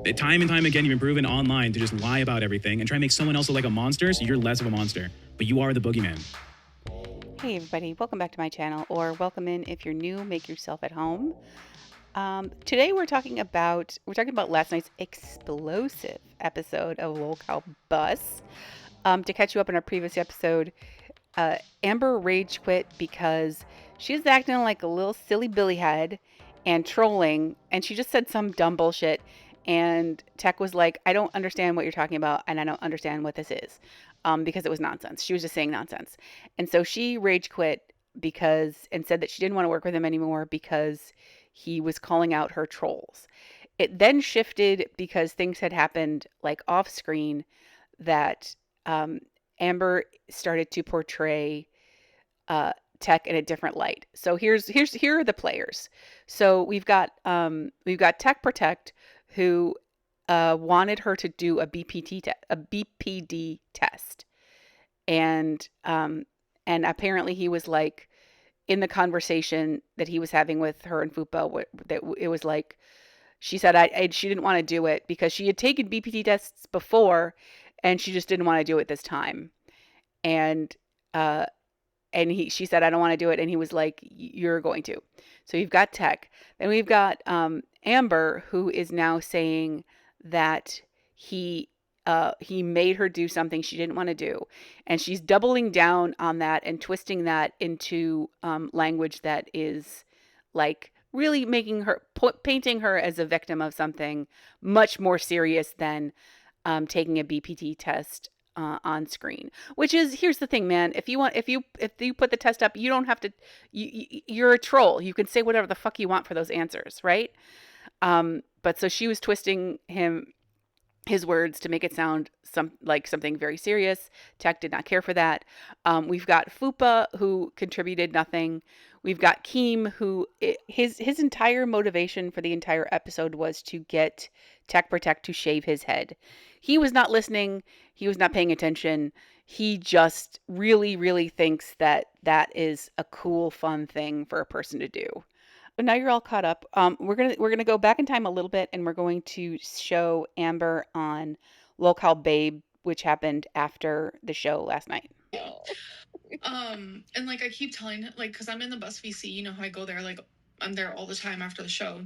Time and time again, you've been proven online to just lie about everything and try to make someone else look like a monster, so you're less of a monster. But you are the boogeyman. Hey everybody, welcome back to my channel, or welcome in if you're new, make yourself at home. Today we're talking about last night's explosive episode of LOCOW Bus. To catch you up in our previous episode, Amber rage quit because she's acting like a little silly billyhead and trolling, and she just said some dumb bullshit. And Tech was like, I don't understand what you're talking about, and I don't understand what this is, because it was nonsense. She was just saying nonsense. And so she rage quit and said that she didn't want to work with him anymore because he was calling out her trolls. It then shifted because things had happened like off screen that Amber started to portray Tech in a different light. So here are the players. So we've got Tech Protect, who wanted her to do a BPD test, and apparently he was like, in the conversation that he was having with her and Fupa, that it was like, she said she didn't want to do it because she had taken BPD tests before, and she just didn't want to do it this time. And uh, she said, I don't want to do it. And he was like, you're going to. So you've got Tech. Then we've got Amber, who is now saying that he made her do something she didn't want to do. And she's doubling down on that and twisting that into language that is like really making her, painting her as a victim of something much more serious than taking a BPT test on screen. Which is, here's the thing, man. If you put the test up, you don't have to. You're a troll. You can say whatever the fuck you want for those answers, right? But so she was twisting his words to make it sound like something very serious. Tech did not care for that. We've got Fupa, who contributed nothing. We've got Keem, who his entire motivation for the entire episode was to get Tech Protect to shave his head. He was not listening. He was not paying attention. He just really, really thinks that that is a cool, fun thing for a person to do. So now you're all caught up. We're gonna go back in time a little bit, and we're going to show Amber on Local Babe, which happened after the show last night. And like I keep telling him, like, because I'm in the bus VC, you know how I go there, like I'm there all the time after the show,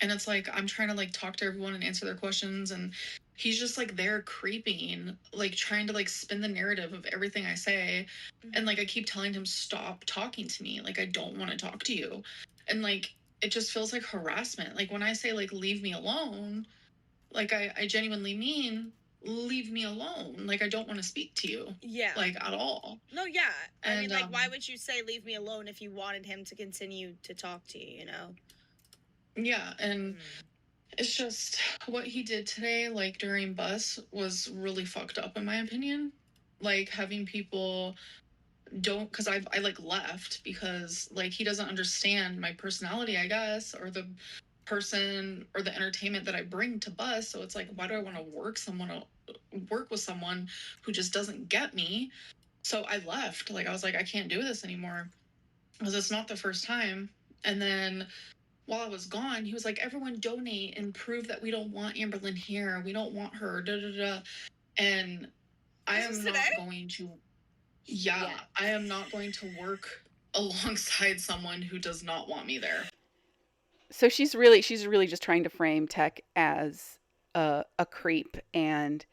and it's like I'm trying to like talk to everyone and answer their questions, and he's just like there creeping, like trying to like spin the narrative of everything I say. And like I keep telling him, stop talking to me, like I don't want to talk to you. And like it just feels like harassment. Like when I say like leave me alone, like I genuinely mean leave me alone. Like I don't want to speak to you. Yeah. Like at all. No, yeah. I mean, And like, why would you say leave me alone if you wanted him to continue to talk to you, you know? yeah, and it's just what he did today, like during bus, was really fucked up in my opinion. Like having people don't, because I like left because like he doesn't understand my personality, I guess, or the person or the entertainment that I bring to bus. So it's like, why do I want to work with someone who just doesn't get me? So I left. Like I was like, I can't do this anymore because it's not the first time. And then while I was gone, he was like, everyone donate and prove that we don't want Amberlyn here. We don't want her. Da, da, da. And I am not going to, I am not going to work alongside someone who does not want me there. So she's really just trying to frame Tech as a creep, and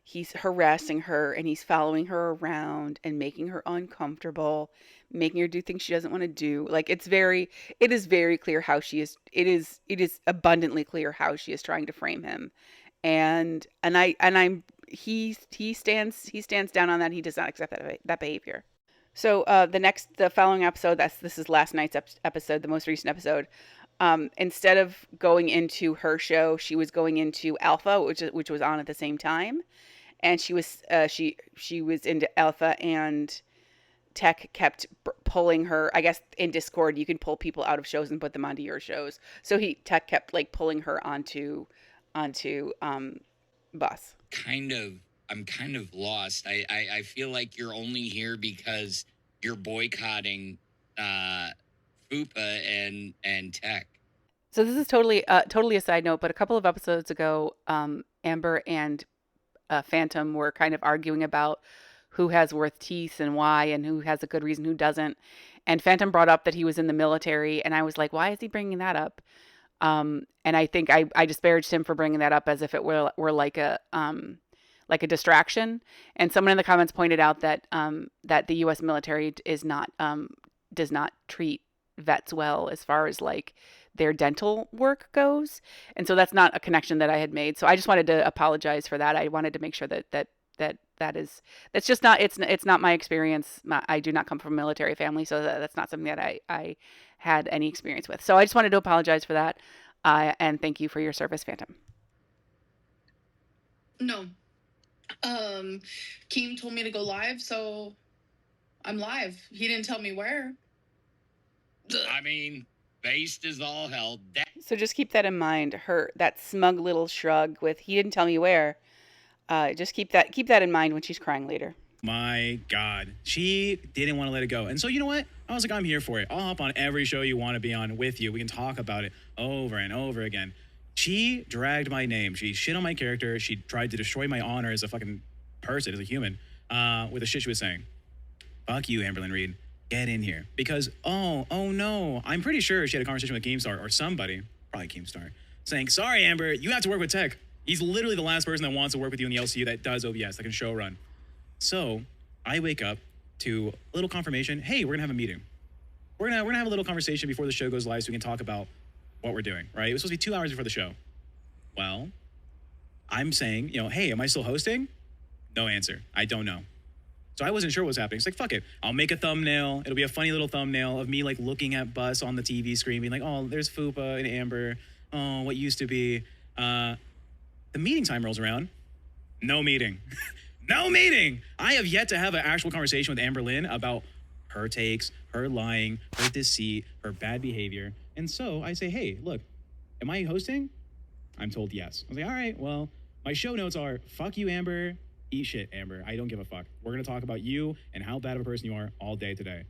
he's harassing her, and he's following her around and making her uncomfortable, making her do things she doesn't want to do. Like it is very clear how she is. It is abundantly clear how she is trying to frame him, and he stands down on that. He does not accept that behavior. So the following episode, this is last night's episode, the most recent episode. Instead of going into her show, she was going into Alpha, which was on at the same time, and she was into Alpha, and Tech kept pulling her. I guess in Discord you can pull people out of shows and put them onto your shows. So Tech kept like pulling her onto Bus. I'm kind of lost. I feel like you're only here because you're boycotting Fupa and Tech. So this is totally a side note, but a couple of episodes ago, Amber and Phantom were kind of arguing about who has worth teeth and why, and who has a good reason, who doesn't. And Phantom brought up that he was in the military, and I was like, why is he bringing that up? And I think I disparaged him for bringing that up as if it were like a distraction. And someone in the comments pointed out that that the U.S. military does not treat vets well as far as like their dental work goes. And so that's not a connection that I had made. So I just wanted to apologize for that. I wanted to make sure that's just not, it's not my experience. I do not come from a military family, so that's not something that I had any experience with. So I just wanted to apologize for that. And thank you for your service, Phantom. No. Keem told me to go live, so I'm live. He didn't tell me where. I mean, based is all hell. So just keep that in mind. That smug little shrug with "he didn't tell me where." Just keep that in mind when she's crying later. My God, she didn't want to let it go. And so you know what? I was like, I'm here for it. I'll hop on every show you want to be on with you. We can talk about it over and over again. She dragged my name. She shit on my character. She tried to destroy my honor as a fucking person, as a human, with the shit she was saying. Fuck you, Amberlynn Reed. Get in here. Because, oh no. I'm pretty sure she had a conversation with Keemstar or somebody, probably Keemstar, saying, sorry, Amber, you have to work with Tech. He's literally the last person that wants to work with you in the LCU that does OBS, that can show run. So I wake up to a little confirmation. Hey, we're gonna have a meeting. We're gonna have a little conversation before the show goes live so we can talk about what we're doing, right? It was supposed to be 2 hours before the show. Well, I'm saying, hey, am I still hosting? No answer. I don't know. So I wasn't sure what was happening. It's like, fuck it. I'll make a thumbnail. It'll be a funny little thumbnail of me like looking at Bus on the TV screen, being like, oh, there's Fupa and Amber. Oh, what used to be. The meeting time rolls around. No meeting. No meeting. I have yet to have an actual conversation with Amberlynn about her takes, her lying, her deceit, her bad behavior. And so I say, hey, look, am I hosting? I'm told yes. I was like, all right, well, my show notes are, fuck you, Amber. Eat shit, Amber. I don't give a fuck. We're going to talk about you and how bad of a person you are all day today.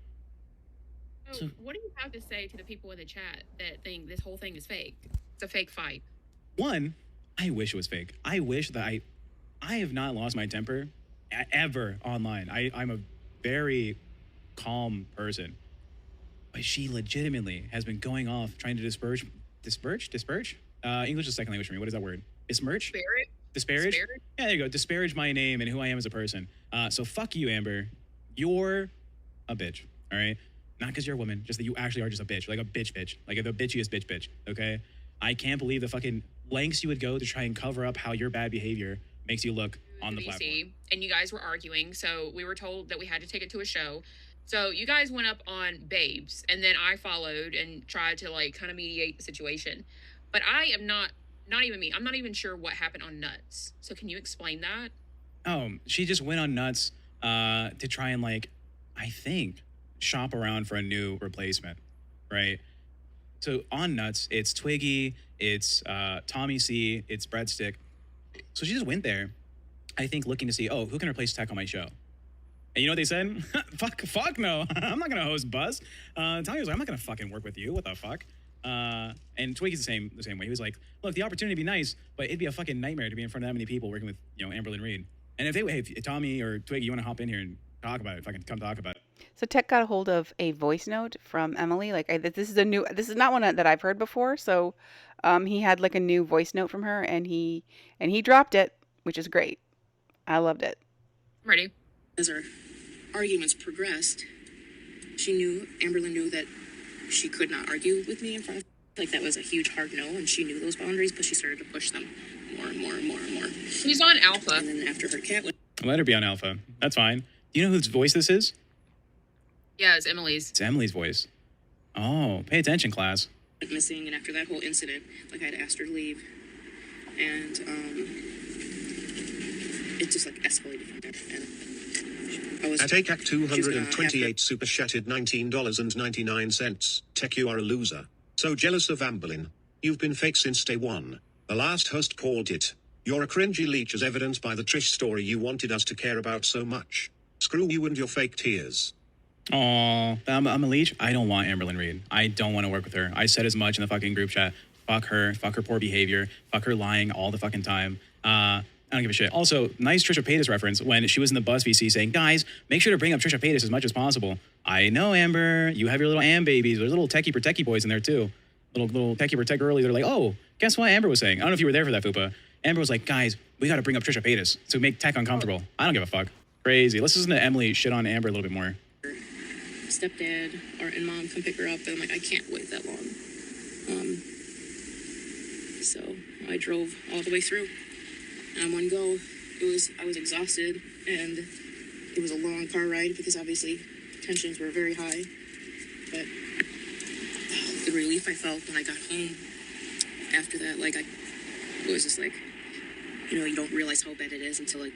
So what do you have to say to the people in the chat that think this whole thing is fake? It's a fake fight. One, I wish it was fake. I wish that I have not lost my temper ever online. I'm a very calm person. But she legitimately has been going off trying to disparage? English is second language for me. What is that word? Besmirch? Disparage? Yeah, there you go. Disparage my name and who I am as a person. So fuck you, Amber. You're a bitch, all right? Not because you're a woman, just that you actually are just a bitch. Like a bitch. Like the bitchiest bitch, okay? I can't believe the fucking lengths you would go to try and cover up how your bad behavior makes you look on the platform. And you guys were arguing, so we were told that we had to take it to a show. So you guys went up on Babes, and then I followed and tried to like kind of mediate the situation. But I am not even me. I'm not even sure what happened on Nuts. So can you explain that? Oh, she just went on Nuts to try and like, I think, shop around for a new replacement, right? So on Nuts, it's Twiggy, it's Tommy C, it's Breadstick. So she just went there, I think, looking to see, oh, who can replace Tech on my show? And you know what they said? fuck no. I'm not going to host Buzz. Tommy was like, I'm not going to fucking work with you. What the fuck? And Twiggy's the same way. He was like, look, the opportunity would be nice, but it'd be a fucking nightmare to be in front of that many people working with, Amberlynn Reed. And if Tommy or Twiggy, you want to hop in here and talk about it, fucking come talk about it. So Tech got a hold of a voice note from Emily. Like this is not one that I've heard before. So he had like a new voice note from her, and he dropped it, which is great. I loved it. Ready? As our arguments progressed, Amberlynn knew that she could not argue with me in front of like that was a huge hard no, and she knew those boundaries, but she started to push them more and more and more and more. She's on Alpha. And then after her cat went, Let her be on Alpha. That's fine. Do you know whose voice this is? Yeah, it's Emily's. It's Emily's voice. Oh, pay attention, class. went missing, and after that whole incident, like I had asked her to leave, and it just like escalated from there. And I was at ACAC 228 super chatted $19.99. Tech, you are a loser. So jealous of Amberlynn. You've been fake since day one. The last host called it. You're a cringy leech, as evidenced by the Trish story you wanted us to care about so much. Screw you and your fake tears. Aw, I'm a leech. I don't want Amberlynn Reed. I don't want to work with her. I said as much in the fucking group chat. Fuck her poor behavior, fuck her lying all the fucking time. I don't give a shit. Also, nice Trisha Paytas reference when she was in the bus VC saying, guys, make sure to bring up Trisha Paytas as much as possible. I know, Amber, you have your little Am babies. There's little techie protecty boys in there too. Little techie protect girlies that are like, oh, guess what Amber was saying? I don't know if you were there for that, Fupa. Amber was like, guys, we got to bring up Trisha Paytas to make tech uncomfortable. I don't give a fuck. Crazy. Let's listen to Emily shit on Amber a little bit more. Stepdad and mom come pick her up, and I'm like, I can't wait that long. So I drove all the way through. And on one go, I was exhausted, and it was a long car ride because obviously tensions were very high. But the relief I felt when I got home after that, like, it was just like, you don't realize how bad it is until like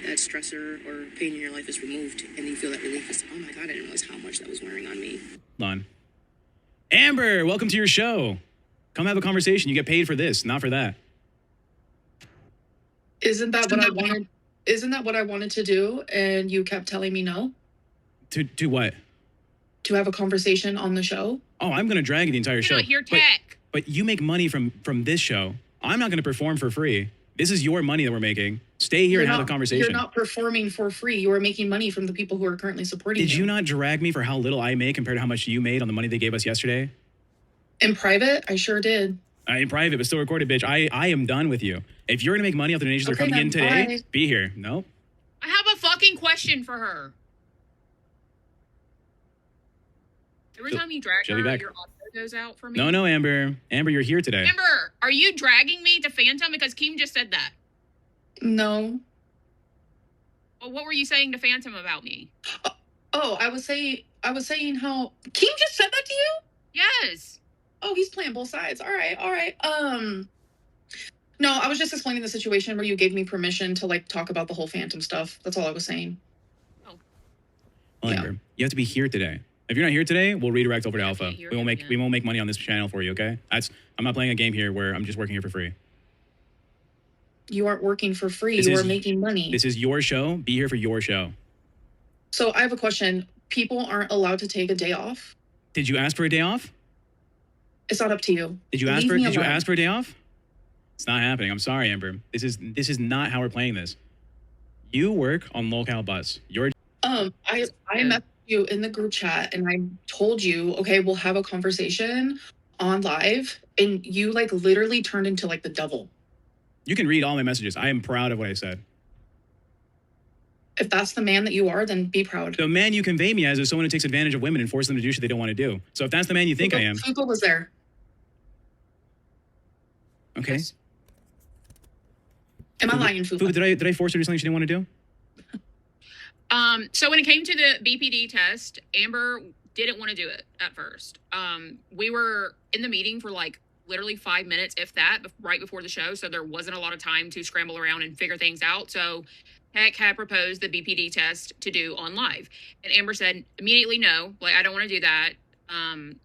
that stressor or pain in your life is removed, and you feel that relief. It's like, oh my God, I didn't realize how much that was wearing on me. Hold on. Amber, welcome to your show. Come have a conversation. You get paid for this, not for that. Isn't that what I wanted? Isn't that what I wanted to do? And you kept telling me no? To what? To have a conversation on the show? Oh, I'm going to drag you the entire show. You're not here tech. But you make money from this show. I'm not going to perform for free. This is your money that we're making. Stay here and have a conversation. You're not performing for free. You are making money from the people who are currently supporting you. Did you not drag me for how little I make compared to how much you made on the money they gave us yesterday? In private? I sure did. In private, but still recorded, bitch. I am done with you. If you're going to make money off the donations that are coming in today, bye. be here. Nope. I have a fucking question for her. Every time you drag she'll her, be back. your audio goes out for me. No, Amber. Amber, you're here today. Amber, are you dragging me to Phantom? Because Keem just said that. No. Well, what were you saying to Phantom about me? Oh, I was saying how Keem just said that to you? Yes. Oh, he's playing both sides. All right. No, I was just explaining the situation where you gave me permission to like talk about the whole Phantom stuff. That's all I was saying. Oh. Well, Yeah. Amber, you have to be here today. If you're not here today, we'll redirect over to Alpha. hear We won't him make again. money on this channel for you, okay? I'm not playing a game here where I'm just working here for free. You aren't working for free. This You is- are making money. This is your show. Be here for your show. So I have a question. People aren't allowed to take a day off? Did you ask for a day off? It's not up to you. Did you Leave me ask alone. for a day off? It's not happening. I'm sorry, Amber. This is not how we're playing this. You work on LOCOW Bus. I messaged you in the group chat and I told you, okay, we'll have a conversation on live, and you like literally turned into like the devil. You can read all my messages. I am proud of what I said. If that's the man that you are, then be proud. The man you convey me as is someone who takes advantage of women and forces them to do shit they don't want to do. So if that's the man you think I am, Fupa was there. okay. Yes. Am I lying, Fupa? Fupa, did I force her to do something she didn't want to do? So when it came to the BPD test, Amber didn't want to do it at first. We were in the meeting for like literally 5 minutes, if that, right before the show. So there wasn't a lot of time to scramble around and figure things out. So Heck had proposed the BPD test to do on live. And Amber said immediately no, like, I don't want to do that.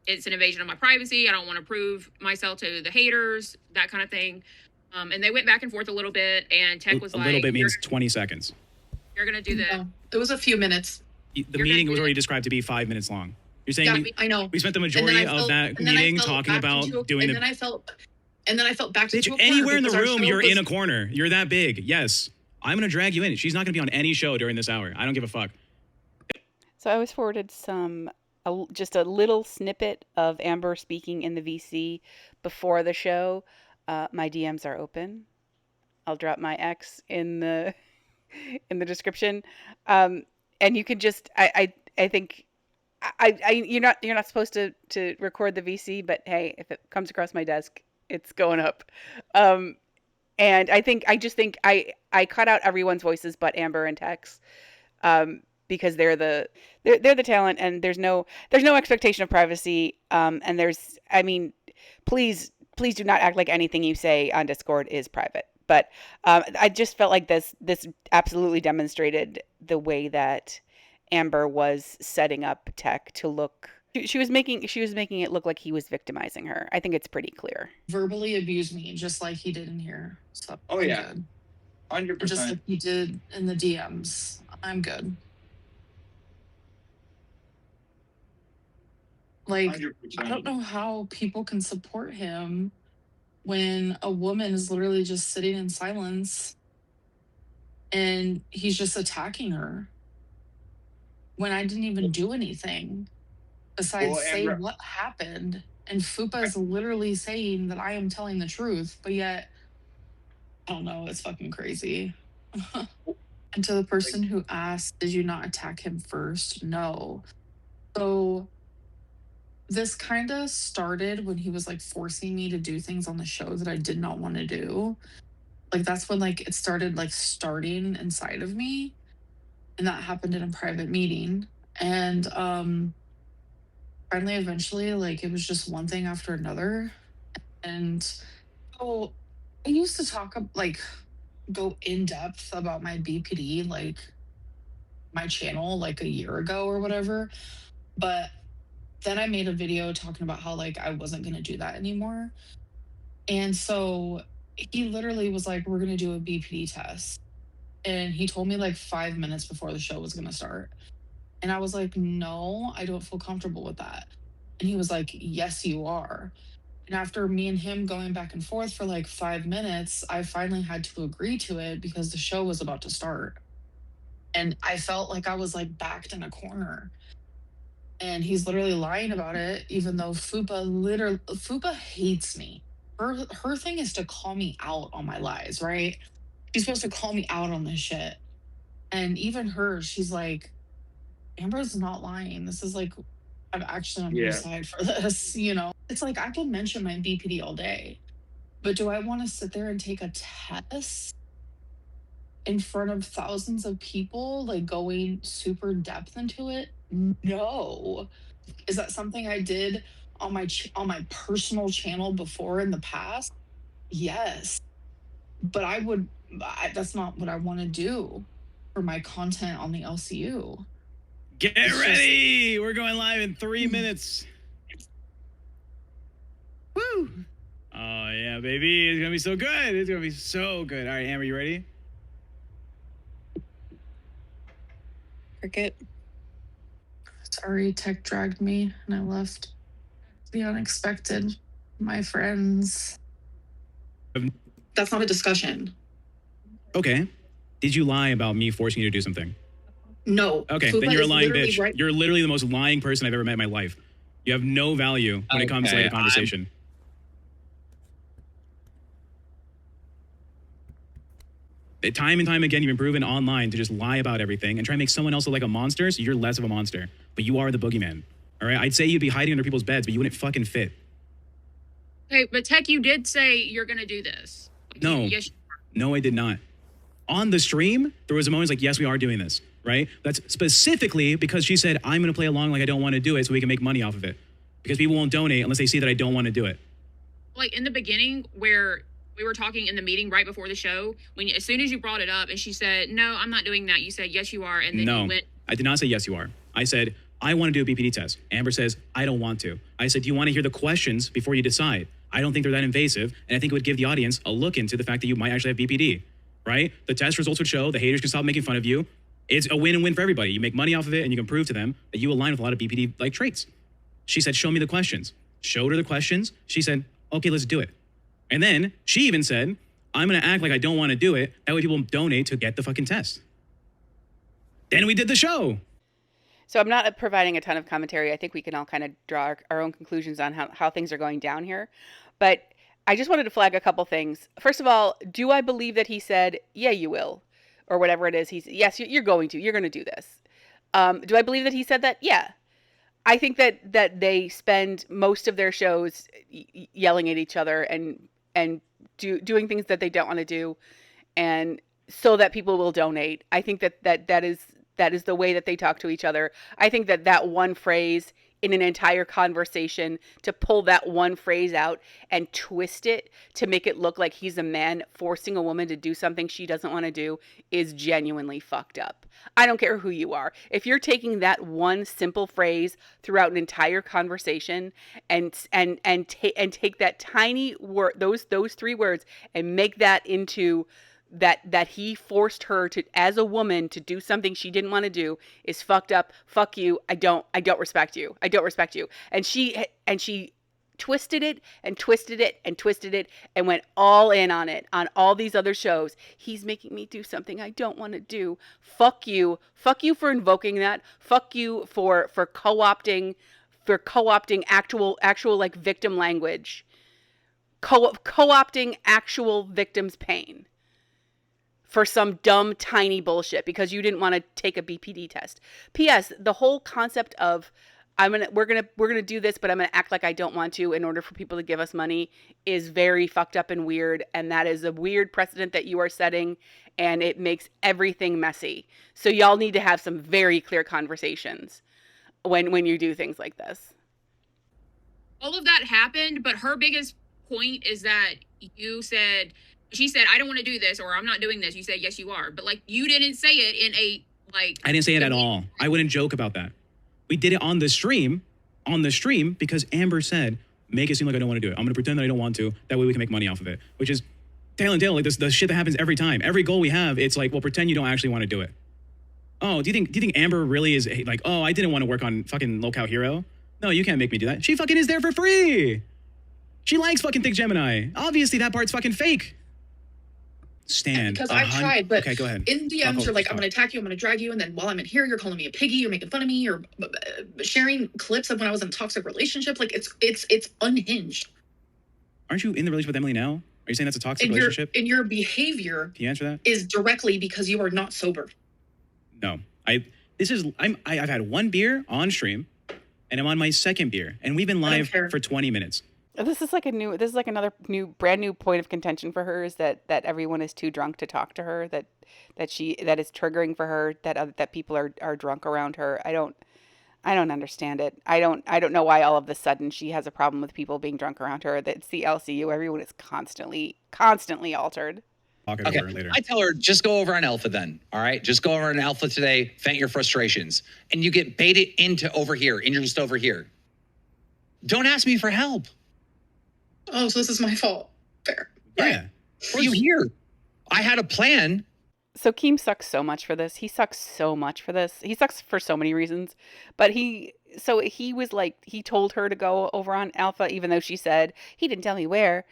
It's an invasion of my privacy. I don't want to prove myself to the haters, that kind of thing. And they went back and forth a little bit, and Tech was A like, little bit means 20 seconds. you're going to do the... No, it was a few minutes. The You're meeting gonna was do already it. described to be 5 minutes long. You're saying Yeah, I know. we spent the And then majority I of felt- that and then I meeting felt talking backed about into a- doing and the... then I felt back into a corner Anywhere in the because our room, show you're was- in a corner. You're that big. Yes. I'm going to drag you in. She's not going to be on any show during this hour. I don't give a fuck. So I was forwarded just a little snippet of Amber speaking in the VC before the show. My DMs are open. I'll drop my X in the description, and you can just I think you're not supposed to record the VC, but hey, if it comes across my desk, it's going up. And I just think I cut out everyone's voices but Amber and Tex, because they're the talent, and there's no expectation of privacy. And please do not act like anything you say on Discord is private. But I just felt like this absolutely demonstrated the way that Amber was setting up Tech to look. She was making it look like he was victimizing her. I think it's pretty clear. verbally abused me just like he did in here. So Oh, I'm yeah. good. 100%. Just like he did in the DMs. I'm good. Like, I don't know how people can support him when a woman is literally just sitting in silence and he's just attacking her when I didn't even do anything besides say what happened. And Fupa is literally saying that I am telling the truth, but yet, I don't know, it's fucking crazy. And to the person who asked, did you not attack him first? No. So this kind of started when he was like forcing me to do things on the show that I did not want to do. Like that's when like it started like starting inside of me. And that happened in a private meeting. And finally eventually like it was just one thing after another. And so I used to talk like go in depth about my BPD like my channel like a year ago or whatever. But then I made a video talking about how like I wasn't going to do that anymore. And so he literally was like, we're going to do a BPD test. And he told me like 5 minutes before the show was going to start. And I was like, no, I don't feel comfortable with that. And he was like, yes, you are. And after me and him going back and forth for like 5 minutes, I finally had to agree to it because the show was about to start. And I felt like I was like backed in a corner. And he's literally lying about it, even though Fupa hates me. Her thing is to call me out on my lies, right? She's supposed to call me out on this shit. And even her, she's like, Amber's not lying. This is like, I'm actually on your side for this, you know? It's like, I can mention my BPD all day, but do I want to sit there and take a test in front of thousands of people, like going super depth into it? No. Is that something I did on my personal channel before in the past? Yes. But that's not what I want to do for my content on the LCU. Get ready! We're going live in 3 minutes. Woo! Oh, yeah, baby. It's going to be so good. It's going to be so good. All right, Amber, you ready? Cricket. Sorry, tech dragged me and I left. The unexpected. My friends. That's not a discussion. Okay. Did you lie about me forcing you to do something? No. Okay, then you're a lying bitch. Right. You're literally the most lying person I've ever met in my life. You have no value when it comes to like a conversation. Time and time again, you've been proven online to just lie about everything and try and make someone else look like a monster, so you're less of a monster. But you are the boogeyman. All right? I'd say you'd be hiding under people's beds, but you wouldn't fucking fit. Okay, but Tech, you did say you're going to do this. No. Yes. No, I did not. On the stream, there was a moment like, yes, we are doing this, right? That's specifically because she said, I'm going to play along like I don't want to do it so we can make money off of it. Because people won't donate unless they see that I don't want to do it. Like in the beginning where we were talking in the meeting right before the show, as soon as you brought it up and she said, no, I'm not doing that. You said, yes, you are. And then you went. I did not say, yes, you are. I said, I want to do a BPD test. Amber says, I don't want to. I said, do you want to hear the questions before you decide? I don't think they're that invasive. And I think it would give the audience a look into the fact that you might actually have BPD, right? The test results would show the haters can stop making fun of you. It's a win and win for everybody. You make money off of it and you can prove to them that you align with a lot of BPD like traits. She said, show me the questions. Showed her the questions. She said, okay, let's do it. And then she even said, I'm going to act like I don't want to do it. That way people donate to get the fucking test. Then we did the show. So I'm not providing a ton of commentary. I think we can all kind of draw our own conclusions on how things are going down here. But I just wanted to flag a couple things. First of all, do I believe that he said, yeah, you will? Or whatever it is. Yes, you're going to. You're going to do this. Do I believe that he said that? Yeah. I think that they spend most of their shows yelling at each other and doing things that they don't want to do, and so that people will donate. I think that is the way that they talk to each other. I think that one phrase in an entire conversation, to pull that one phrase out and twist it to make it look like he's a man forcing a woman to do something she doesn't want to do, is genuinely fucked up. I don't care who you are. If you're taking that one simple phrase throughout an entire conversation and take that tiny word, those three words, and make that into that he forced her to, as a woman, to do something she didn't want to do is fucked up. Fuck you. I don't respect you. I don't respect you. And she twisted it and twisted it and twisted it and went all in on it on all these other shows. He's making me do something I don't want to do. Fuck you. Fuck you for invoking that. Fuck you for co-opting actual like victim language. Co-opting actual victims' pain for some dumb tiny bullshit because you didn't want to take a BPD test. P.S. The whole concept of we're gonna do this, but I'm gonna act like I don't want to in order for people to give us money is very fucked up and weird, and that is a weird precedent that you are setting, and it makes everything messy. So y'all need to have some very clear conversations when you do things like this. All of that happened, but her biggest point is that she said, I don't want to do this, or I'm not doing this. You said, yes, you are. But like, you didn't say it in a, like. I didn't say it at all. I wouldn't joke about that. We did it on the stream because Amber said, make it seem like I don't want to do it. I'm going to pretend that I don't want to. That way we can make money off of it, which is tail and tail. Like this, the shit that happens every time. Every goal we have, it's like, well, pretend you don't actually want to do it. Oh, do you think Amber really is like, oh, I didn't want to work on fucking LOCOW Hero? No, you can't make me do that. She fucking is there for free. She likes fucking Thick Gemini. Obviously, that part's fucking fake. Stand. Because I tried, but okay, go ahead. In DMs, you're like, I'm going to attack you, I'm going to drag you, and then while I'm in here, you're calling me a piggy, you're making fun of me, you're sharing clips of when I was in a toxic relationship. Like, it's unhinged. Aren't you in the relationship with Emily now? Are you saying that's a toxic relationship? And your behavior Can you answer that? is directly because you are not sober. No. I've had one beer on stream, and I'm on my second beer, and we've been live for 20 minutes. This is another brand new point of contention for her, is that everyone is too drunk to talk to her, that is triggering for her, that people are drunk around her. I don't understand it. I don't know why all of a sudden she has a problem with people being drunk around her. That's the LCU. Everyone is constantly altered. Okay, I tell her, just go over on Alpha then, all right? Just go over on Alpha today, vent your frustrations. And you get baited into over here, and you're just over here. Don't ask me for help. Oh, so this is my fault. Fair. Yeah. Are you here? I had a plan. So Keem sucks so much for this. He sucks so much for this. He sucks for so many reasons. But he was like, he told her to go over on Alpha, even though she said, he didn't tell me where.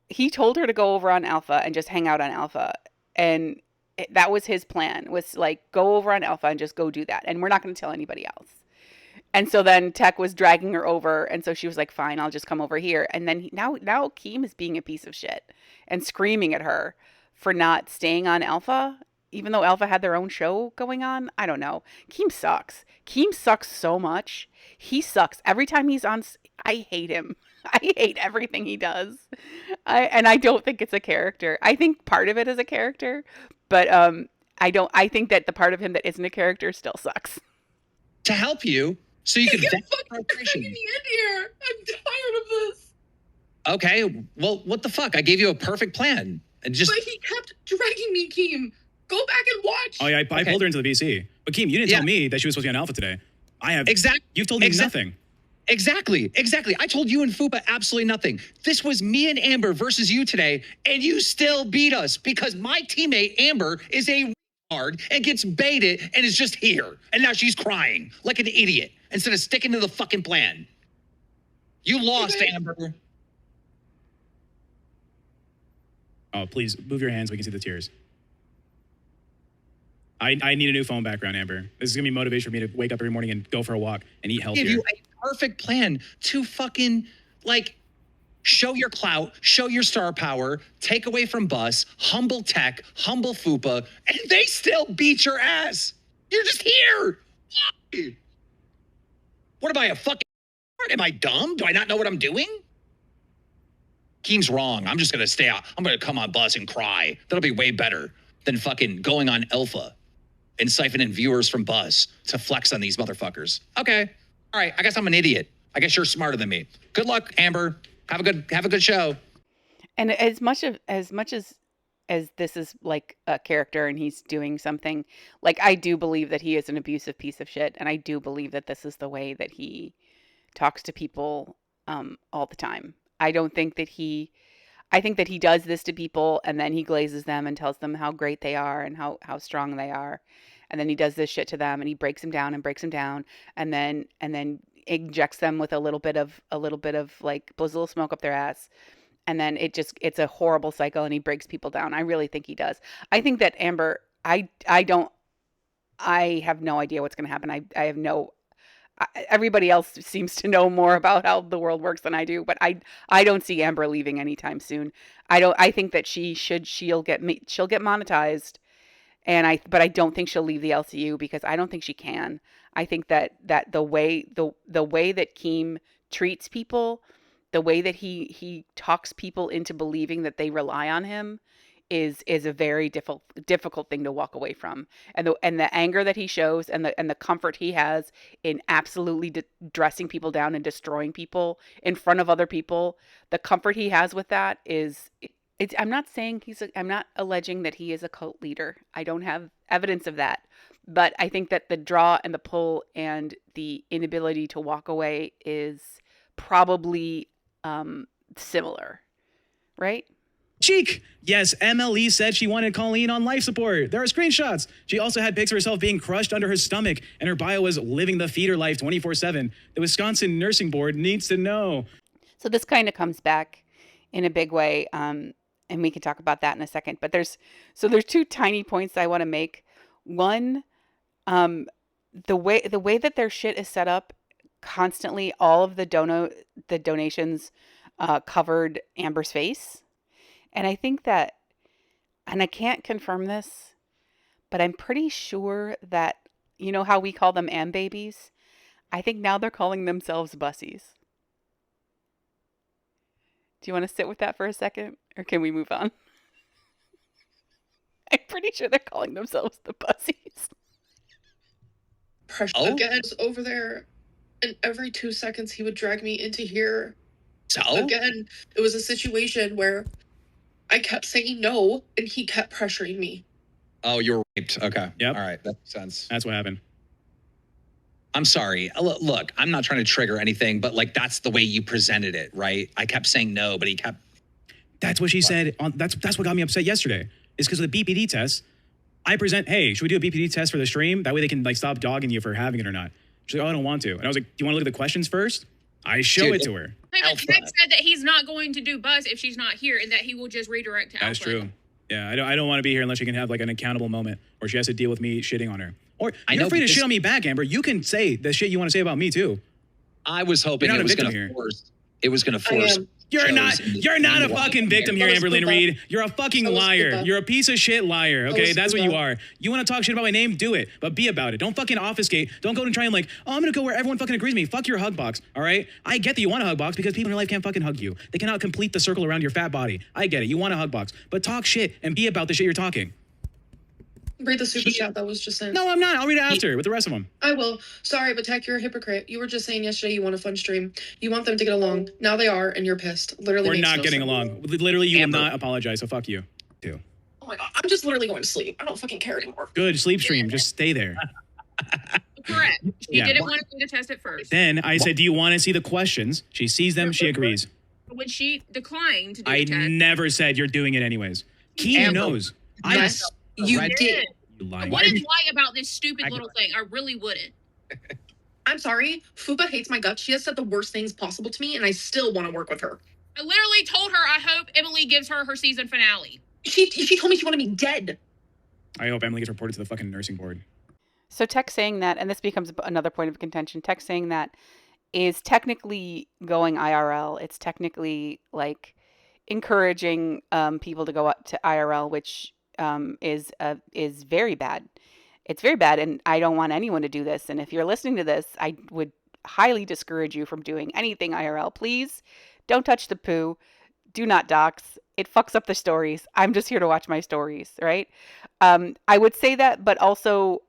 He told her to go over on Alpha and just hang out on Alpha. And that was his plan, was like, go over on Alpha and just go do that. And we're not going to tell anybody else. And so then Tech was dragging her over. And so she was like, fine, I'll just come over here. And then now Keem is being a piece of shit and screaming at her for not staying on Alpha, even though Alpha had their own show going on. I don't know. Keem sucks. Keem sucks so much. He sucks. Every time he's on, I hate him. I hate everything he does. I don't think it's a character. I think part of it is a character, but I think that the part of him that isn't a character still sucks. To help you, so you can vent frustration. Get me in here. I'm tired of this. Okay, well, what the fuck? I gave you a perfect plan. And just. But he kept dragging me, Keem. Go back and watch. Oh, yeah, I pulled her into the VC. But Keem, you didn't tell me that she was supposed to be on Alpha today. I have. Exactly. You've told me nothing. Exactly. I told you and Fupa absolutely nothing. This was me and Amber versus you today, and you still beat us because my teammate Amber is a retard and gets baited and is just here. And now she's crying like an idiot instead of sticking to the fucking plan. You lost, Amber. Oh, please move your hands so we can see the tears. I need a new phone background, Amber. This is going to be motivation for me to wake up every morning and go for a walk and eat healthier. Give you a perfect plan to fucking, like, show your clout, show your star power, take away from Bus, humble Tech, humble Fupa, and they still beat your ass. You're just here. What am I, a fucking... Am I dumb? Do I not know what I'm doing? Keem's wrong. I'm just going to stay out. I'm going to come on Bus and cry. That'll be way better than fucking going on Alpha and siphoning viewers from Bus to flex on these motherfuckers. Okay. All right. I guess I'm an idiot. I guess you're smarter than me. Good luck, Amber. Have a good show. And as much as this is like a character and he's doing something, like, I do believe that he is an abusive piece of shit, and I do believe that this is the way that he talks to people all the time. I don't think that I think that he does this to people and then he glazes them and tells them how great they are and how strong they are. And then he does this shit to them and he breaks them down and breaks them down and then injects them with a little bit of like blows a little smoke up their ass. And then it's a horrible cycle and he breaks people down. I really think he does. I think that Amber, I have no idea what's going to happen. I have no everybody else seems to know more about how the world works than I do, but I don't see Amber leaving anytime soon. I think that she'll get monetized, but I don't think she'll leave the LCU because I don't think she can. I think that the way that Keem treats people, the way that he talks people into believing that they rely on him is a very difficult thing to walk away from. And the anger that he shows and the comfort he has in absolutely dressing people down and destroying people in front of other people, the comfort he has with that is I'm not saying I'm not alleging that he is a cult leader. I don't have evidence of that. But I think that the draw and the pull and the inability to walk away is probably similar, right? Cheek! Yes, MLE said she wanted Colleen on life support. There are screenshots. She also had pics of herself being crushed under her stomach, and her bio was living the feeder life 24/7. The Wisconsin Nursing Board needs to know. So this kind of comes back in a big way, and we can talk about that in a second. But there's two tiny points I want to make. One, the way that their shit is set up, constantly all of the donations covered Amber's face. And I think that, and I can't confirm this, but I'm pretty sure that, you know how we call them Am babies? I think now they're calling themselves bussies. Do you want to sit with that for a second? Or can we move on? I'm pretty sure they're calling themselves the bussies. Pressure again over there, and every 2 seconds he would drag me into here. So? Again, it was a situation where I kept saying no, and he kept pressuring me. Oh, you were raped. Okay. Yep. All right. That makes sense. That's what happened. I'm sorry. Look, I'm not trying to trigger anything, but like that's the way you presented it, right? I kept saying no, but he kept. That's what she said. That's what got me upset yesterday. Is because of the BPD test. I present, hey, should we do a BPD test for the stream? That way they can like stop dogging you for having it or not. She's like, oh, I don't want to. And I was like, do you want to look at the questions first? I show it to her. Hey, but Nick said that he's not going to do buzz if she's not here, and that he will just redirect to Alpha. That's true. Yeah, I don't want to be here unless she can have like an accountable moment where she has to deal with me shitting on her. Or you're free to shit on me back, Amber. You can say the shit you want to say about me too. I was hoping it was going to force. It was going to force. You're not a fucking victim here, Amberlyn Reed. You're a fucking liar. You're a piece of shit liar. Okay, that's what you are. You want to talk shit about my name? Do it, but be about it. Don't fucking obfuscate. Don't go and try and like, oh, I'm gonna go where everyone fucking agrees with me. Fuck your hug box. All right. I get that you want a hug box because people in your life can't fucking hug you. They cannot complete the circle around your fat body. I get it. You want a hug box, but talk shit and be about the shit you're talking. Read the super chat that was just sent. No, I'm not. I'll read it after with the rest of them. I will. Sorry, but Tech, you're a hypocrite. You were just saying yesterday you want a fun stream. You want them to get along. Now they are, and you're pissed. Literally, we're not getting sense. along. Literally, you will not apologize. So fuck you, too. Oh my god, I'm just literally going to sleep. I don't fucking care anymore. Good sleep stream. Just stay there. Correct. She didn't want me to test it first. Then I said, do you want to see the questions? She sees them. She agrees. When she declined to do I the test, never said you're doing it anyways. Keem knows. Yes, you did. I wouldn't lie about this stupid little thing. I really wouldn't. I'm sorry. Fupa hates my guts. She has said the worst things possible to me, and I still want to work with her. I literally told her I hope Emily gives her her season finale. She told me she wanted me dead. I hope Emily gets reported to the fucking nursing board. So Tech saying that, and this becomes another point of contention, Tech saying that is technically going IRL. It's technically like encouraging people to go up to IRL, which is very bad. It's very bad, and I don't want anyone to do this. And if you're listening to this, I would highly discourage you from doing anything IRL. Please don't touch the poo. Do not dox. It fucks up the stories. I'm just here to watch my stories, right? I would say that, but also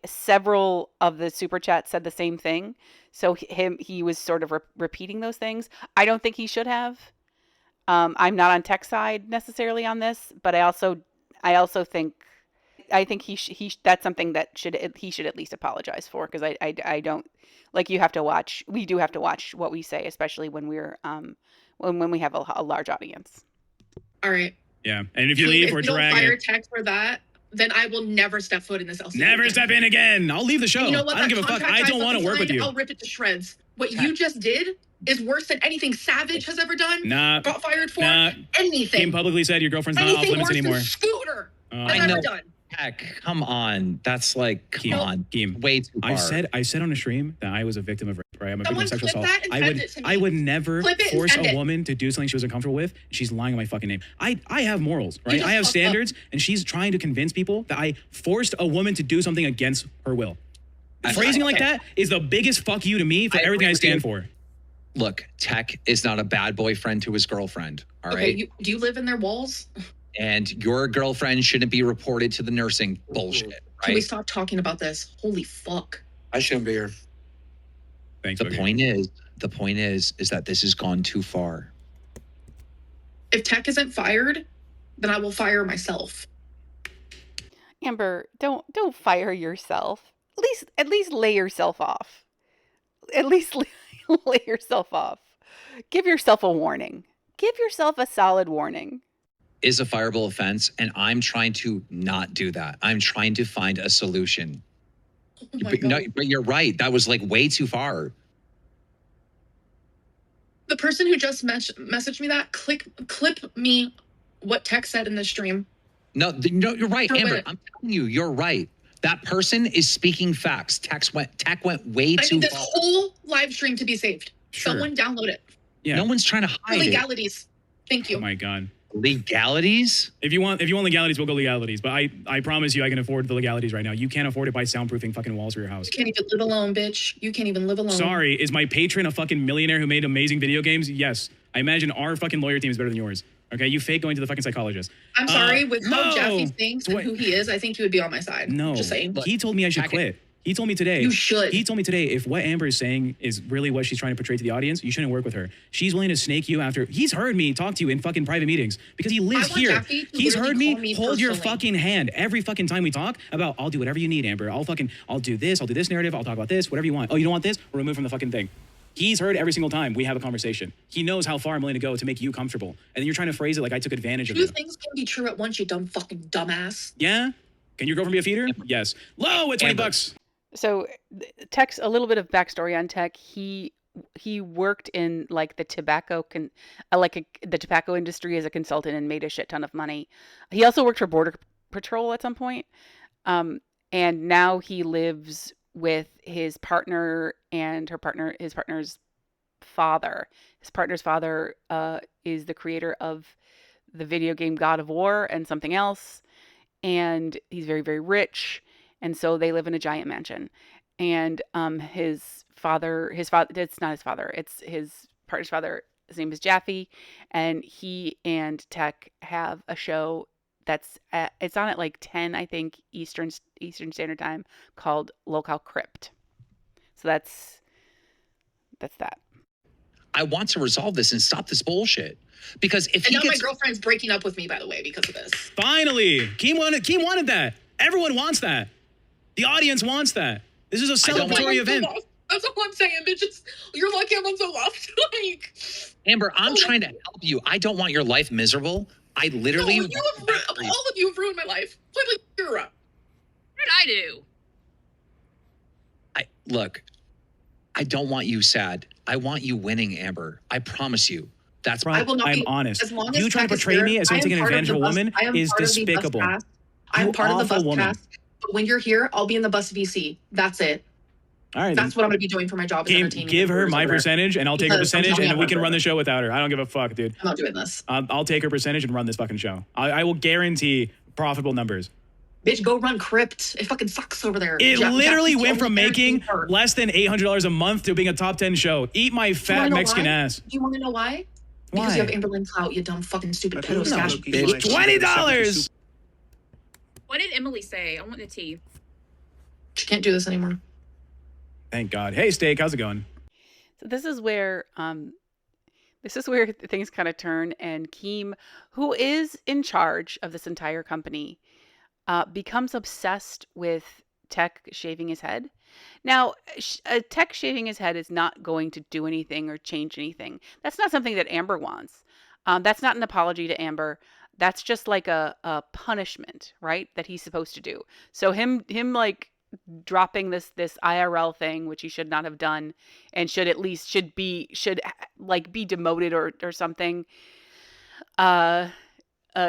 several of the super chats said the same thing. So he was sort of repeating those things. I don't think he should have. I'm not on Tech side necessarily on this, but I also think he that's something that he should at least apologize for, because I don't, like, we do have to watch what we say, especially when we're when we have a large audience. All right. Yeah. And if you leave, if we're you don't dragging fire it. Tech for that, then I will never step foot in this LCD. Never again. step in again. I'll leave the show. And you know what? I don't That give a fuck. contract I don't want to fucking work with signed, you. I'll rip it to shreds. What you just did is worse than anything Savage has ever done. Nah. Got fired for Nah. anything. Keem publicly said your girlfriend's not off Anything limits worse than anymore. Scooter has I ever know. done. Heck, come on. That's like, come Keem, on. Keem. Way too far. I said on a stream that I was a victim of rape, right? I'm a Someone victim of sexual clip assault. that and send it to me. I would never Clip it and force send a it. woman to do something she was uncomfortable with. She's lying on my fucking name. I have morals, right? just I have fucked up. standards, and she's trying to convince people that I forced a woman to do something against her will. Phrasing like that is the biggest fuck you to me for everything I stand for. Look, Tech is not a bad boyfriend to his girlfriend, all right? Okay, do you live in their walls? And your girlfriend shouldn't be reported to the nursing bullshit, Can we right? stop talking about this? Holy fuck. I shouldn't be here. Thanks, The Boogie. point is that this has gone too far. If Tech isn't fired, then I will fire myself. Amber, don't fire yourself. At least lay yourself off. At least lay yourself off. Give yourself a warning. Give yourself a solid warning. Is a fireable offense, and I'm trying to not do that. I'm trying to find a solution. Oh my But, God. no, but you're right. That was like way too far. The person who just messaged me that, clip me what Tech said in the stream. No, you're right, Throw Amber. it. I'm telling you, you're right. That person is speaking facts. Tech went way I too need this far. whole live stream to be saved. Sure. Someone download it. Yeah. No one's trying to For hide it. legalities. Thank you. Oh my god. Legalities? If you want legalities, we'll go legalities. But I promise you, I can afford the legalities right now. You can't afford it by soundproofing fucking walls for your house. You can't even live alone, bitch. You can't even live alone. Sorry, is my patron a fucking millionaire who made amazing video games? Yes. I imagine our fucking lawyer team is better than yours. Okay, you fake going to the fucking psychologist. I'm sorry, with how no. Jaffe thinks and who he is, I think he would be on my side. No, Just saying. he told me I should Check quit. He told me today. You should. He told me today, if what Amber is saying is really what she's trying to portray to the audience, you shouldn't work with her. She's willing to snake you after. He's heard me talk to you in fucking private meetings because he lives I want here. Jaffe to He's literally heard me call me hold your personally. fucking hand every fucking time we talk about, I'll do whatever you need, Amber. I'll do this narrative. I'll talk about this, whatever you want. Oh, you don't want this? We'll remove from the fucking thing. He's heard every single time we have a conversation. He knows how far I'm willing to go to make you comfortable. And then you're trying to phrase it like I took advantage of Two you. things can be true at once, you dumb fucking dumbass. Yeah? Can your girlfriend be a feeder? Yes. Low at 20 Amber. bucks. So Tech's a little bit of backstory on Tech. He worked in like the tobacco the tobacco industry as a consultant and made a shit ton of money. He also worked for Border Patrol at some point. And now he lives with his partner and his partner's father. His partner's father is the creator of the video game God of War and something else. And he's very, very rich. And so they live in a giant mansion. And his father, it's not his father, it's his partner's father. His name is Jaffe. And he and Tech have a show it's on at like 10, I think, Eastern Standard Time, called LOCOW Crypt. So that's that. I want to resolve this and stop this bullshit. Because if And he now my gets girlfriend's breaking up with me, by the way, because of this. Finally. Keem wanted that. Everyone wants that. The audience wants that. This is a I don't want- celebratory event. That's all I'm saying, bitches. You're lucky I'm on so left. Like, Amber, I'm trying to help you. I don't want your life miserable. I literally no, all of you have ruined my life. Completely zero. What did I do? look, I don't want you sad. I want you winning, Amber. I promise you. That's Bro, I will not I'm be, honest. as long You as trying to Tech is portray here, me as I I'm am taking part of advantage of a the bus- woman I am is part of the bus despicable. cast. I'm You part of the awful bus woman. cast. But when you're here, I'll be in the bus VC. That's it. All right, That's what I'm going to be doing for my job. Is entertaining give her viewers my over. percentage, and I'll take her Because I'm percentage, telling and you, we can I'm run the show without her. I don't give a fuck, dude. I'm not doing this. I'll take her percentage and run this fucking show. I will guarantee profitable numbers. Bitch, go run Crypt. It fucking sucks over there. It literally Jackie's went the from only making character. less than $800 a month to being a top 10 show. Eat my You fat wanna know Mexican why? ass. Do you want to know why? Because Why? you have Amberlynn clout, you dumb fucking stupid pedo No, stash Loki, bitch. like, $20. What did Emily say? I want the tea. She can't do this anymore. Thank God. Hey, Steak, how's it going? So this is where things kind of turn, and Keem, who is in charge of this entire company, becomes obsessed with Tech shaving his head. Now, Tech shaving his head is not going to do anything or change anything. That's not something that Amber wants. That's not an apology to Amber. That's just like a punishment, right? That he's supposed to do. So him like dropping this IRL thing, which he should not have done, and should at least should like be demoted or something.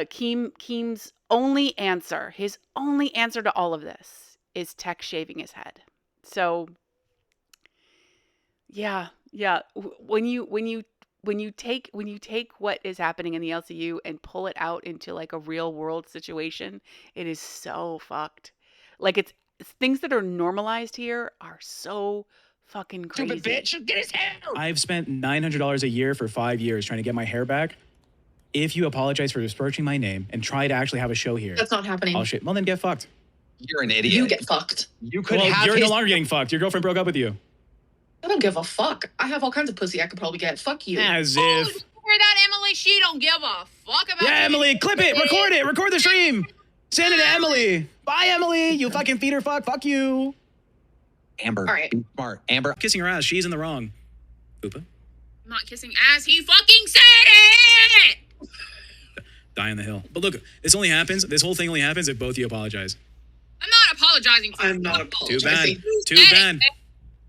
Keem's only answer, his only answer to all of this is Tech shaving his head. So yeah. When you take what is happening in the LCU and pull it out into like a real world situation, it is so fucked. Like it's things that are normalized here are so fucking crazy. Stupid bitch, get his hair. I've spent $900 a year for 5 years trying to get my hair back. If you apologize for besmirching my name and try to actually have a show here, That's not happening. well, then get fucked. You're an idiot. You get fucked. You could Well, have you're his... no longer getting fucked. Your girlfriend broke up with you. I don't give a fuck. I have all kinds of pussy I could probably get. Fuck you. As Oh, if. you hear that, Emily? She don't give a fuck about Yeah, you. Emily, clip it, record the stream. Send it to Emily. Bye, Emily. You fucking feeder fuck. Fuck you. Amber, All right. be smart. Amber, Kissing her ass. She's in the wrong. Poopa. I'm not kissing ass. He fucking said it. Die on the hill. But look, this whole thing only happens if both of you apologize. I'm not apologizing for I'm not fucking- Too bad. apologizing. Too said bad. it.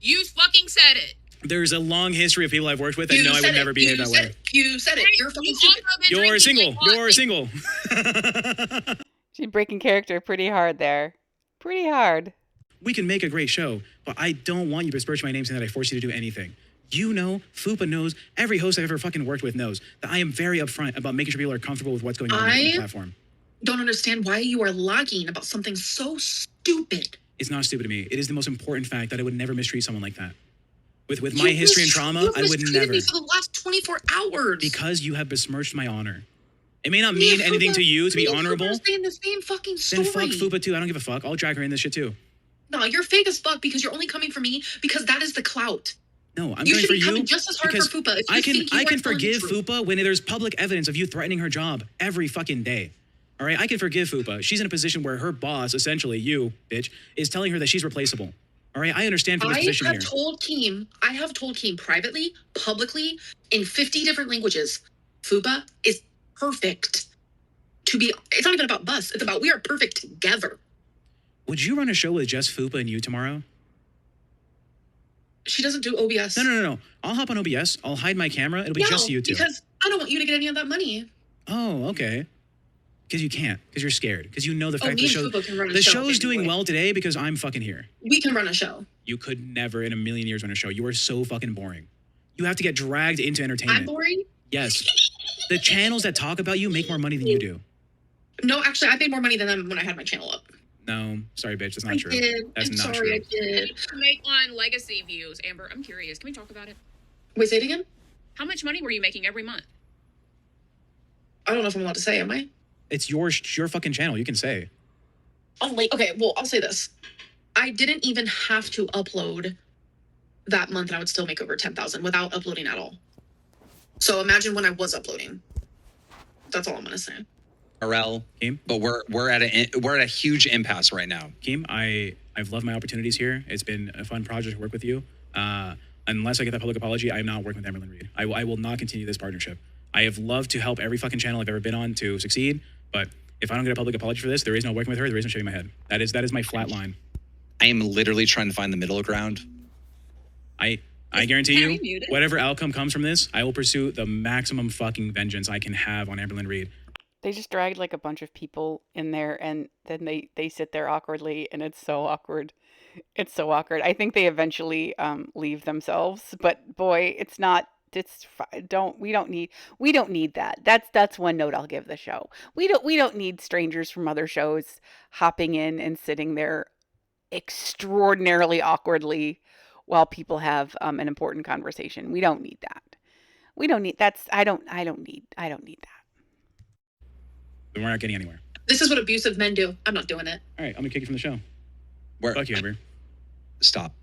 You fucking said it. There's a long history of people I've worked with that know I would never behave that way. You said it. You're fucking You stupid. also been You're drinking single. like what? You're single. She's breaking character pretty hard there. Pretty hard. We can make a great show, but I don't want you to besmirch my name saying that I force you to do anything. You know, Fupa knows, every host I've ever fucking worked with knows that I am very upfront about making sure people are comfortable with what's going on the platform. Don't understand why you are lagging about something so stupid. It's not stupid to me. It is the most important fact that I would never mistreat someone like that. With my history and trauma, I would never. Me for the last 24 hours. Because you have besmirched my honor. It may not mean anything to you to be honorable. Fupa's saying the same fucking story. Then fuck Fupa too. I don't give a fuck. I'll drag her in this shit too. No, you're fake as fuck because you're only coming for me because that is the clout. No, I'm You going should for be coming you just as hard because for Fupa. If you I can think you I can are telling the forgive truth. Fupa when there's public evidence of you threatening her job every fucking day. All right, I can forgive Fupa. She's in a position where her boss, essentially you, bitch, is telling her that she's replaceable. All right, I understand Fupa's position I here. have told Keem privately, publicly, in 50 different languages, Fupa is perfect. It's not even about Bus. It's about we are perfect together. Would you run a show with just Fupa and you tomorrow? She doesn't do OBS. No. I'll hop on OBS. I'll hide my camera. It'll be just you two. Because I don't want you to get any of that money. Oh, okay. Because you can't. Because you're scared. Because you know the fact me and Fupa can run a the show show's if doing anyway. well today because I'm fucking here. We can run a show. You could never in a million years run a show. You are so fucking boring. You have to get dragged into entertainment. I'm boring? Yes. The channels that talk about you make more money than you do. No, actually, I made more money than them when I had my channel up. No, sorry, bitch. That's not true. Did. That's I'm not sorry, true. I did. Make on legacy views, Amber. I'm curious. Can we talk about it? Wait, say it again? How much money were you making every month? I don't know if I'm allowed to say, am I? It's your fucking channel. You can say. Okay, well, I'll say this. I didn't even have to upload that month and I would still make over 10,000 without uploading at all. So imagine when I was uploading. That's all I'm gonna say. RL, Keem? but we're at a huge impasse right now. Keem, I've loved my opportunities here. It's been a fun project to work with you. Unless I get that public apology, I'm not working with Amberlyn Reed. I will not continue this partnership. I have loved to help every fucking channel I've ever been on to succeed, but if I don't get a public apology for this, there is no working with her, there is no shaving my head. That is my flat line. I am literally trying to find the middle ground. I guarantee Harry you, muted? whatever outcome comes from this, I will pursue the maximum fucking vengeance I can have on Amberlyn Reed. They just dragged like a bunch of people in there and then they sit there awkwardly and it's so awkward. It's so awkward. I think they eventually leave themselves, but boy, it's not we don't need that. That's one note I'll give the show. We don't need strangers from other shows hopping in and sitting there extraordinarily awkwardly while people have an important conversation. We don't need that. We don't need I don't need that. Then we're not getting anywhere. This is what abusive men do. I'm not doing it. All right, I'm gonna kick you from the show. Where? Fuck you, Amber. Stop.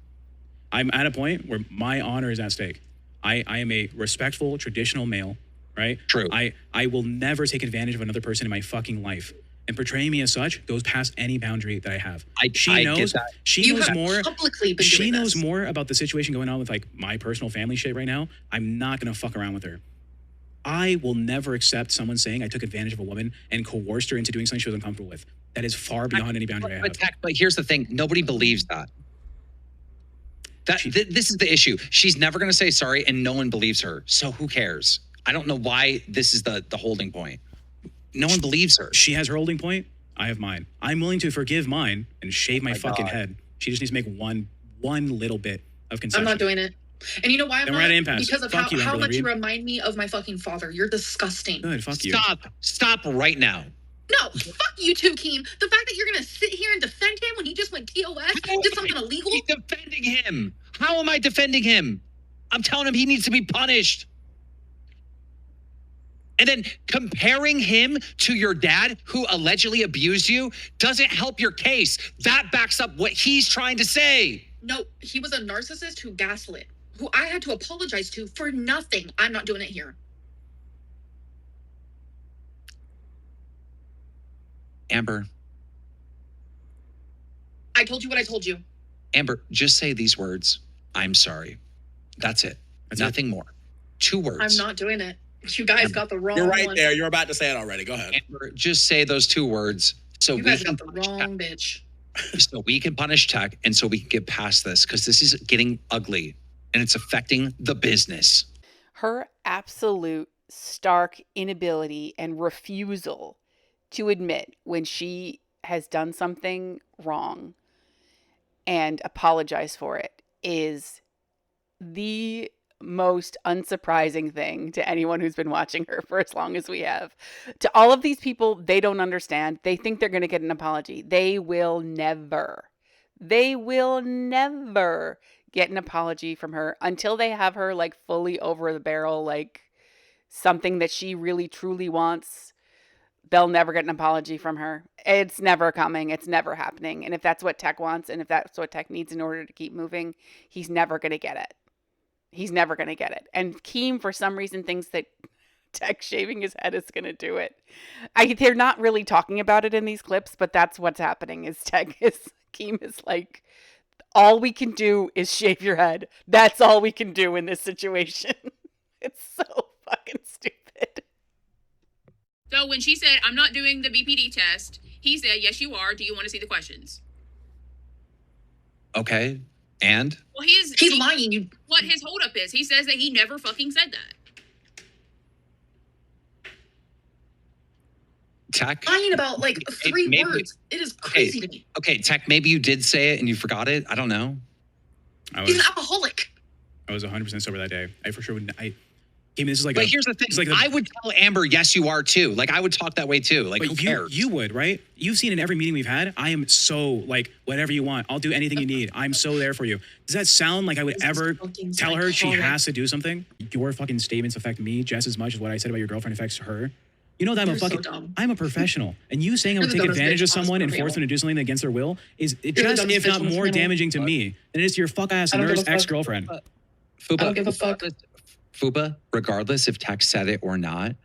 I'm at a point where my honor is at stake. I am a respectful, traditional male, right? True. I will never take advantage of another person in my fucking life. And portraying me as such goes past any boundary that I have. She I knows. get that. She You knows have more. publicly been She doing knows this. more about the situation going on with like my personal family shit right now. I'm not gonna fuck around with her. I will never accept someone saying I took advantage of a woman and coerced her into doing something she was uncomfortable with. That is far beyond any boundary I have. But here's the thing. Nobody believes that. This is the issue. She's never going to say sorry, and no one believes her. So who cares? I don't know why this is the holding point. No one believes her. She has her holding point. I have mine. I'm willing to forgive mine and shave my fucking head. She just needs to make one little bit of concession. I'm not doing it. And you know why I'm Then not? we're at an impasse. Because of Fuck you, how Amber much you Reed. remind me of my fucking father. You're disgusting. Good, fuck you. Stop right now. No, fuck you too, Keem. The fact that you're gonna sit here and defend him when he just went TOS, did something illegal. He's defending him. How am I defending him? I'm telling him he needs to be punished. And then comparing him to your dad who allegedly abused you doesn't help your case. That backs up what he's trying to say. No, he was a narcissist who gaslit, who I had to apologize to for nothing. I'm not doing it here. Amber, I told you what I told you. Amber, just say these words. I'm sorry. That's it. Nothing more. 2 words. I'm not doing it. You guys got the wrong You're right one. there. You're about to say it already. Go ahead. Amber, just say those 2 words so You we guys can got the wrong bitch. so we can punish tech and so we can get past this because this is getting ugly and it's affecting the business. Her absolute stark inability and refusal to admit when she has done something wrong and apologize for it is the most unsurprising thing to anyone who's been watching her for as long as we have. To all of these people, they don't understand. They think they're going to get an apology. They will never get an apology from her until they have her like fully over the barrel, like something that she really truly wants. They'll never get an apology from her. It's never coming. It's never happening. And if that's what Tech wants and if that's what Tech needs in order to keep moving, he's never going to get it. He's never going to get it. And Keem, for some reason, thinks that Tech shaving his head is going to do it. They're not really talking about it in these clips, but that's what's happening is Keem is like, all we can do is shave your head. That's all we can do in this situation. It's so fucking stupid. So when she said, I'm not doing the BPD test, he said, yes, you are. Do you want to see the questions? Okay. And? Well, he's lying. What his holdup is. He says that he never fucking said that. Tech? Lying about like 3 words. It is crazy to me. Okay, Tech, maybe you did say it and you forgot it. I don't know. He's an alcoholic. I was 100% sober that day. I for sure would. Keem, this is like. But here's the thing. I would tell Amber, yes, you are too. Like I would talk that way too. Like who cares? You would, right? You've seen in every meeting we've had. I am so like whatever you want. I'll do anything you need. I'm so there for you. Does that sound like I would ever tell her she has to do something? Your fucking statements affect me just as much as what I said about your girlfriend affects her. You know that I'm a professional, and you saying I would take advantage of someone and force them to do something against their will is just, if not more, damaging to me than it is to your fuck ass nurse ex-girlfriend. I don't give a fuck. Fuba, regardless if Tech said it or not,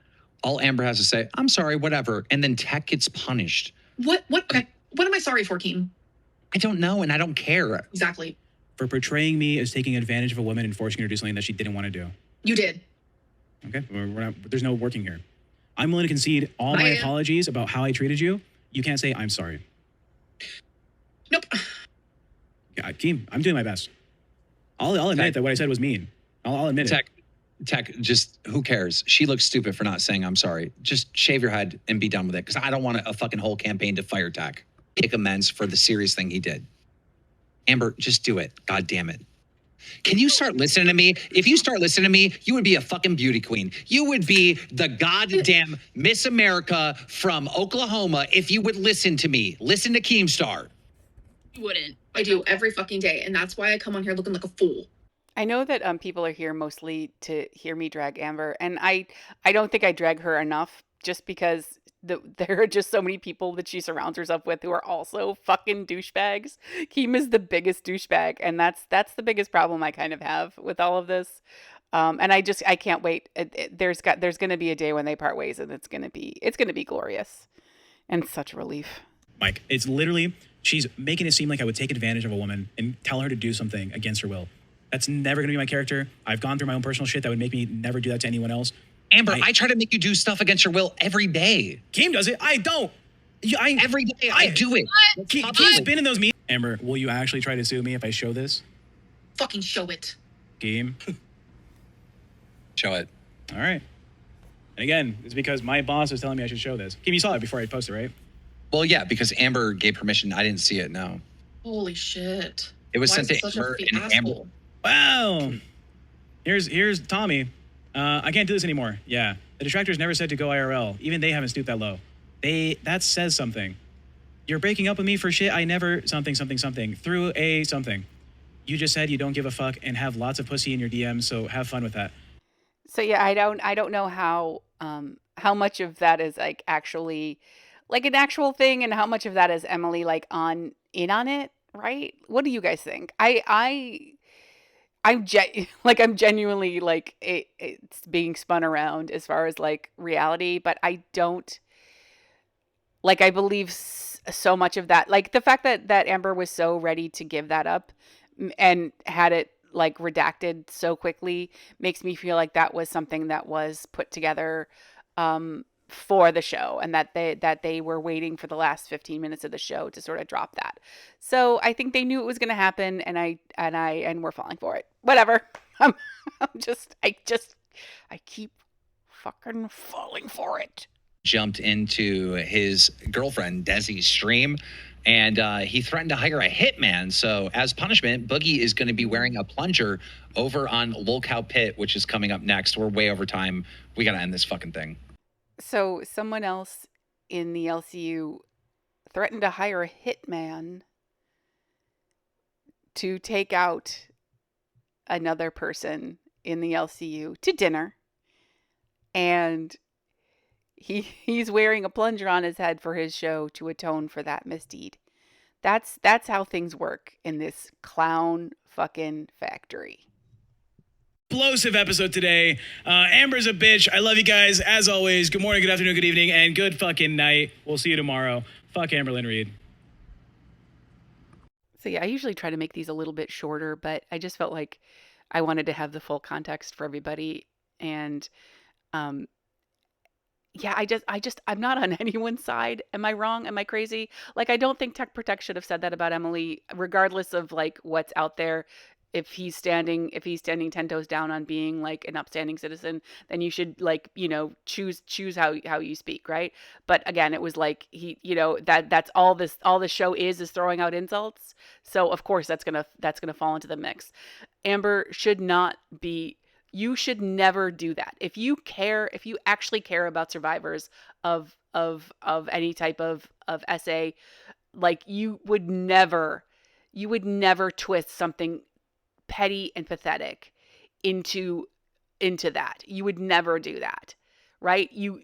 all Amber has to say, I'm sorry, whatever, and then Tech gets punished. What am I sorry for, Keem? I don't know, and I don't care. Exactly. For portraying me as taking advantage of a woman and forcing her to do something that she didn't want to do. You did. Okay, there's no working here. I'm willing to concede all my apologies about how I treated you. You can't say I'm sorry. Nope. Yeah, Keem, I'm doing my best. I'll admit that what I said was mean. I'll admit it. Tech, just who cares? She looks stupid for not saying I'm sorry. Just shave your head and be done with it. Because I don't want a fucking whole campaign to fire Tech. Take amends for the serious thing he did. Amber, just do it. God damn it. Can you start listening to me? If you start listening to me, you would be a fucking beauty queen. You would be the goddamn Miss America from Oklahoma if you would listen to me. Listen to Keemstar. You wouldn't. I do every fucking day. And that's why I come on here looking like a fool. I know that people are here mostly to hear me drag Amber, and I don't think I drag her enough just because there are just so many people that she surrounds herself with who are also fucking douchebags. Keem is the biggest douchebag, and that's the biggest problem I kind of have with all of this. And I can't wait. There's going to be a day when they part ways, and it's going to be glorious and such a relief. Mike, it's literally, she's making it seem like I would take advantage of a woman and tell her to do something against her will. That's never going to be my character. I've gone through my own personal shit that would make me never do that to anyone else. Amber, I try to make you do stuff against your will every day. Keem does it. I don't. Every day I do it. Keem's been in those meetings. Amber, will you actually try to sue me if I show this? Fucking show it. Keem. Show it. All right. And again, it's because my boss was telling me I should show this. Keem, you saw it before I posted, right? Well, yeah, because Amber gave permission. I didn't see it, no. Holy shit. It was Why sent is to it such a Amber fake and Amber. asshole? Wow. Here's Tommy. I can't do this anymore. Yeah. The detractors never said to go IRL. Even they haven't stooped that low. That says something. You're breaking up with me for shit I never something through a something. You just said you don't give a fuck and have lots of pussy in your DMs, so have fun with that. So yeah, I don't know how much of that is like actually like an actual thing and how much of that is Emily like on it, right? What do you guys think? I'm genuinely like it's being spun around as far as like reality, but I don't like I believe so much of that. Like the fact that Amber was so ready to give that up and had it like redacted so quickly makes me feel like that was something that was put together for the show, and that they were waiting for the last 15 minutes of the show to sort of drop that. So I think they knew it was going to happen, and we're falling for it. Whatever. I keep fucking falling for it. Jumped into his girlfriend Desi's stream, and he threatened to hire a hitman. So as punishment, Boogie is going to be wearing a plunger over on LOCOW Pit, which is coming up next. We're way over time. We got to end this fucking thing. So someone else in the LCU threatened to hire a hitman to take out another person in the LCU to dinner, and he's wearing a plunger on his head for his show to atone for that misdeed. That's how things work in this clown fucking factory. Explosive episode today. Amber's a bitch. I love you guys. As always, good morning, good afternoon, good evening, and good fucking night. We'll see you tomorrow. Fuck Amberlyn Reed. So yeah, I usually try to make these a little bit shorter, but I just felt like I wanted to have the full context for everybody. And yeah, I'm not on anyone's side. Am I wrong? Am I crazy? Like, I don't think Tech Protect should have said that about Emily, regardless of like what's out there. If he's standing 10 toes down on being like an upstanding citizen, then you should like, choose how you speak, right? But again, it was like that's all this show is throwing out insults. So of course that's gonna fall into the mix. Amber should not be. You should never do that. If you actually care about survivors of any type of SA, like you would never twist something petty and pathetic into that. You would never do that, right? You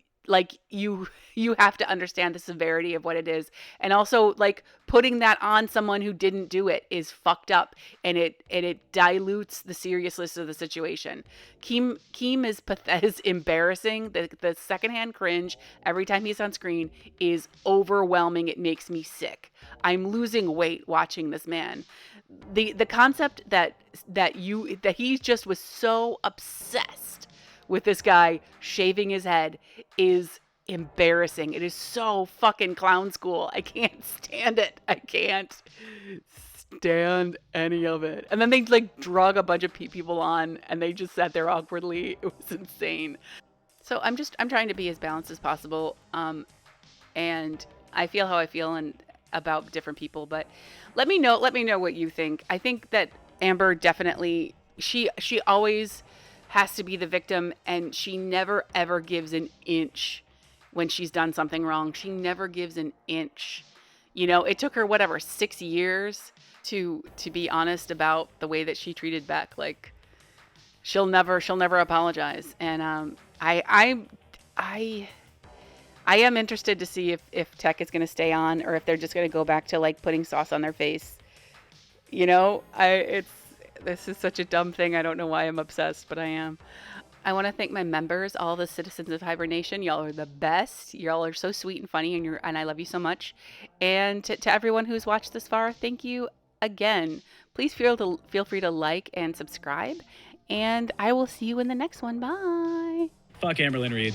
have to understand the severity of what it is, and also like putting that on someone who didn't do it is fucked up, and it dilutes the seriousness of the situation. Keem is embarrassing. The secondhand cringe every time he's on screen is overwhelming. It makes me sick. I'm losing weight watching this man. The concept that he just was so obsessed with this guy shaving his head is embarrassing. It is so fucking clown school. I can't stand it. I can't stand any of it. And then they like drug a bunch of people on, and they just sat there awkwardly. It was insane. So I'm trying to be as balanced as possible. And I feel how I feel and about different people, but let me know what you think. I think that Amber definitely, she always has to be the victim, and she never ever gives an inch when she's done something wrong. She never gives an inch. It took her 6 years to be honest about the way that she treated Beck. Like she'll never apologize. And I am interested to see if Tech is going to stay on, or if they're just going to go back to like putting sauce on their face. This is such a dumb thing. I don't know why I'm obsessed, but I am. I want to thank my members, all the citizens of Hibernation. Y'all are the best. Y'all are so sweet and funny, and I love you so much. And to everyone who's watched this far, thank you again. Please feel free to like and subscribe, and I will see you in the next one. Bye. Fuck Amberlynn Reed.